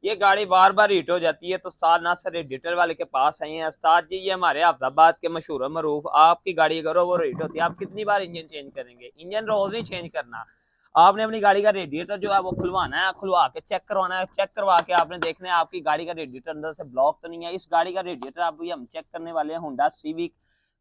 ये गाड़ी बार बार हीट हो जाती है। तो उस्ताद नासिर रेडिएटर वाले के पास आए हैं। उस्ताद जी ये हमारे अहमदाबाद के मशहूर मरूफ, आपकी गाड़ी अगर ओवर हीट होती है आप कितनी बार इंजन चेंज करेंगे? इंजन रोज नहीं चेंज करना, आपने अपनी गाड़ी का रेडिएटर जो है वो खुलवाना है, खुलवा के चेक करवाना है। चेक करवा के आपने देखना है आपकी गाड़ी का रेडिएटर अंदर से ब्लॉक तो नहीं है। इस गाड़ी का रेडिएटर अभी हम चेक करने वाले हैं। होंडा सिविक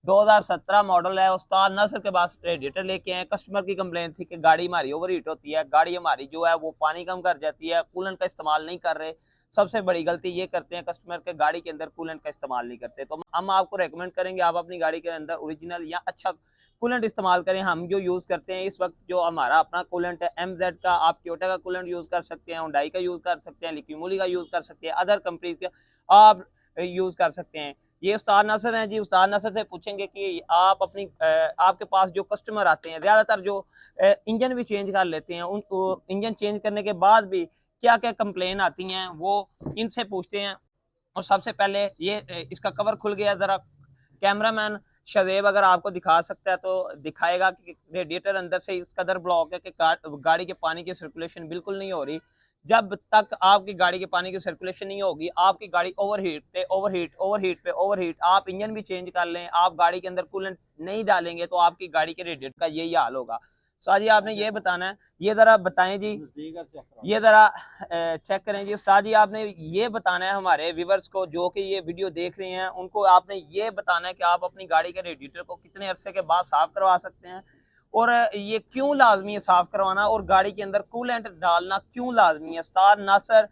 2017 मॉडल है। उस्ताद नासिर के पास रेडिएटर लेके आए। कस्टमर की कंप्लेंट थी कि गाड़ी हमारी ओवर हीट होती है, गाड़ी हमारी जो है वो पानी कम कर जाती है, कूलेंट का इस्तेमाल नहीं कर रहे। सबसे बड़ी गलती ये करते हैं कस्टमर के, गाड़ी के अंदर कूलेंट का इस्तेमाल नहीं करते। तो हम आपको रेकमेंड करेंगे आप अपनी गाड़ी के अंदर ओरिजिनल या अच्छा कूलेंट इस्तेमाल करें। हम जो यूज करते हैं इस वक्त जो हमारा अपना कूलेंट है MZ का, आप टोयोटा का कूलेंट यूज कर सकते हैं, हुंडई का यूज कर सकते हैं, लिक्विमोली का यूज कर सकते हैं, अदर कंपनीज का आप यूज कर सकते हैं। ये उस्ताद नासिर हैं जी। उस्ताद नासिर से पूछेंगे कि आप अपनी आपके पास जो कस्टमर आते हैं ज्यादातर जो इंजन भी चेंज कर लेते हैं, उनको इंजन चेंज करने के बाद भी क्या क्या कंप्लेन आती हैं वो इनसे पूछते हैं। और सबसे पहले ये इसका कवर खुल गया, जरा कैमरामैन शजेब अगर आपको दिखा सकता है तो दिखाएगा कि रेडिएटर अंदर से इस कदर ब्लॉक है कि गाड़ी के पानी की सर्कुलेशन बिल्कुल नहीं हो रही। जब तक आपकी गाड़ी के पानी की सर्कुलेशन नहीं होगी आपकी गाड़ी ओवरहीट आप इंजन भी चेंज कर लें, आप गाड़ी के अंदर कूलेंट नहीं डालेंगे तो आपकी गाड़ी के रेडिएटर का यही हाल होगा। उस्ताद जी आपने ये बताना है, ये जरा बताएं जी, ये जरा चेक करें जी। उस्ताद जी आपने ये बताना है हमारे व्यूअर्स को जो कि ये वीडियो देख रहे हैं, उनको आपने ये बताना है कि आप अपनी गाड़ी के रेडिएटर को कितने अरसे के बाद साफ करवा सकते हैं और ये क्यों लाजमी है साफ करवाना, और गाड़ी के अंदर कूलेंट डालना क्यों लाजमी है। उस्ताद नासिर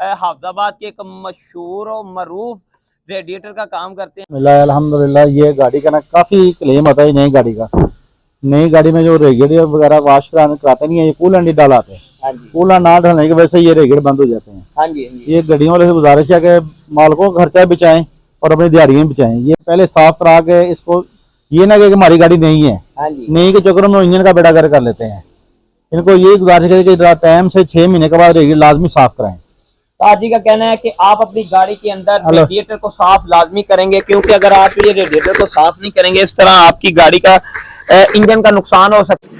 हाफजाबाद के एक मशहूर और मरूफ रेडिएटर का काम करते हैं। अल्हम्दुलिल्लाह ये गाड़ी का ना काफी क्लेम आता है नई गाड़ी का। नई गाड़ी में जो रेडिएटर वगैरह वाश कराते नहीं है, ये कूलेंट ही डालाते हैं। कूलेंट ना डालने की वजह से ये रेडिएटर बंद हो जाते हैं। ये गाड़ियों वाले से गुजारिश है कि मालिकों का खर्चा बचाएं और अपनी दिहाड़ियां बचाएं। ये पहले साफ करा के इसको, ये ना कि हमारी गाड़ी नहीं है, नहीं के चक्कर में इंजन का बेड़ा कर लेते हैं। इनको ये गुजारिश है कि टाइम से 6 महीने के बाद रेडिएटर लाजमी साफ कराएं। उस्ताद जी का कहना है कि आप अपनी गाड़ी के अंदर रेडिएटर को साफ लाजमी करेंगे, क्योंकि अगर आप ये रेडिएटर को साफ नहीं करेंगे इस तरह आपकी गाड़ी का इंजन का नुकसान हो सकता है।